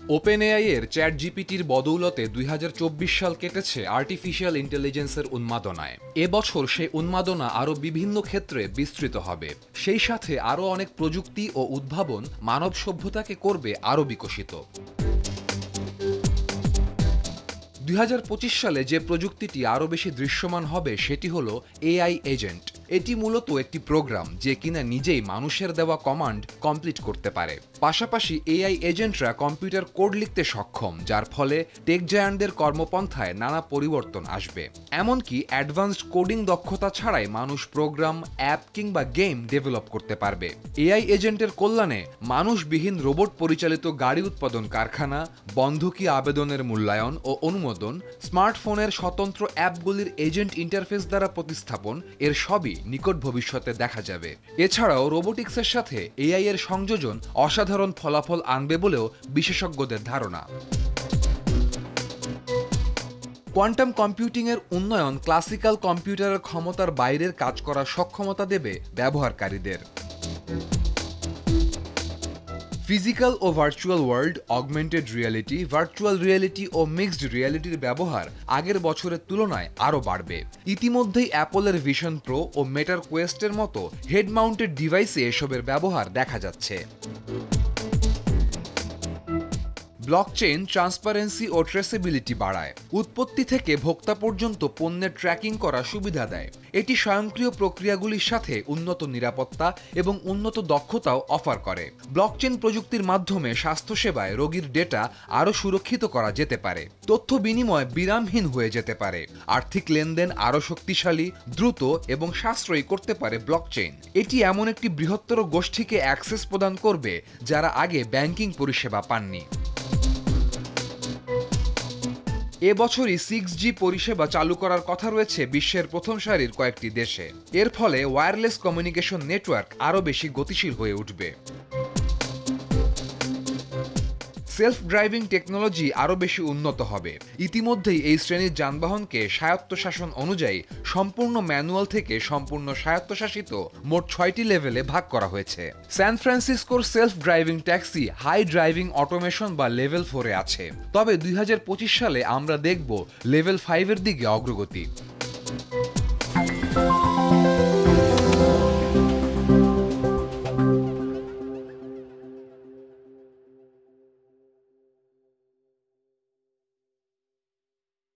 OpenAI এর chat জিপিটির বদৌলতে ২০২৪ সাল কেটেছে আর্টিফিশিয়াল ইন্টেলিজেন্সের উন্মাদনায়। এবছর সেই উন্মাদনা আরও বিভিন্ন ক্ষেত্রে বিস্তৃত হবে। সেই সাথে আরও অনেক প্রযুক্তি ও উদ্ভাবন মানব সভ্যতাকে করবে আরও বিকশিত। ২০২৫ সালে যে প্রযুক্তিটি আরও বেশি দৃশ্যমান হবে সেটি হলো এআই এজেন্ট। এটি মূলত একটি প্রোগ্রাম যে কিনা নিজেই মানুষের দেওয়া কমান্ড কমপ্লিট করতে পারে। পাশাপাশি এআই এজেন্টরা কম্পিউটার কোড লিখতে সক্ষম, যার ফলে টেক জায়ান্টদের কর্মপন্থায় নানা পরিবর্তন আসবে। এমনকি অ্যাডভান্সড কোডিং দক্ষতা ছাড়াই মানুষ প্রোগ্রাম, অ্যাপ কিংবা গেম ডেভেলপ করতে পারবে। এআই এজেন্টের কল্যাণে মানুষবিহীন রোবট পরিচালিত গাড়ি উৎপাদন কারখানা, বন্ধকি আবেদনের মূল্যায়ন ও অনুমোদন, স্মার্টফোনের স্বতন্ত্র অ্যাপগুলির এজেন্ট ইন্টারফেস দ্বারা প্রতিস্থাপন, এর সবই নিকট ভবিষ্যতে দেখা যাবে। এছাড়াও রোবোটিক্সের সাথে এআই এর সংযোজন অসাধারণ ফলাফল আনবে বলেও বিশেষজ্ঞদের ধারণা। কোয়ান্টাম কম্পিউটিং এর উন্নয়ন ক্লাসিক্যাল কম্পিউটারের ক্ষমতার বাইরের কাজ করার সক্ষমতা দেবে ব্যবহারকারীদের। ফিজিক্যাল ও virtual world, augmented reality, virtual reality ও মিক্সড রিয়েলিটির ব্যবহার আগের বছরের তুলনায় আরও বাড়বে। ইতিমধ্যেই অ্যাপলের ভিশন প্রো ও মেটার কোয়েস্টের মতো হেড মাউন্টেড ডিভাইসে এসবের ব্যবহার দেখা যাচ্ছে। ব্লকচেইন ট্রান্সপারেন্সি ও ট্রেসেবিলিটি বাড়ায়। উৎপত্তি থেকে ভোক্তা পর্যন্ত পণ্যের ট্র্যাকিং করা সুবিধা দেয়। এটি স্বয়ংক্রিয় প্রক্রিয়াগুলির সাথে উন্নত নিরাপত্তা এবং উন্নত দক্ষতাও অফার করে। ব্লকচেইন প্রযুক্তির মাধ্যমে স্বাস্থ্যসেবায় রোগীর ডেটা আরও সুরক্ষিত করা যেতে পারে। তথ্য বিনিময় বিরামহীন হয়ে যেতে পারে। আর্থিক লেনদেন আরও শক্তিশালী, দ্রুত এবং সাশ্রয়ী করতে পারে ব্লকচেইন। এটি এমন একটি বৃহত্তর গোষ্ঠীকে অ্যাক্সেস প্রদান করবে যারা আগে ব্যাংকিং পরিষেবা পাননি। এবছরই 6G পরিষেবা চালু করার কথা রয়েছে বিশ্বের প্রথম সারির কয়েকটি দেশে। এর ফলে ওয়্যারলেস কমিউনিকেশন নেটওয়ার্ক আরও বেশি গতিশীল হয়ে উঠবে। সেলফ ড্রাইভিং টেকনোলজি আরও বেশি উন্নত হবে। ইতিমধ্যেই এই শ্রেণীর যানবাহনকে স্বায়ত্তশাসন অনুযায়ী সম্পূর্ণ ম্যানুয়াল থেকে সম্পূর্ণ স্বায়ত্তশাসিত মোট 6টি লেভেলে ভাগ করা হয়েছে। স্যান ফ্রান্সিসকোর self driving taxi high driving automation বা লেভেল 4-এ আছে। তবে ২০২৫ সালে আমরা দেখব লেভেল 5-এর দিকে অগ্রগতি।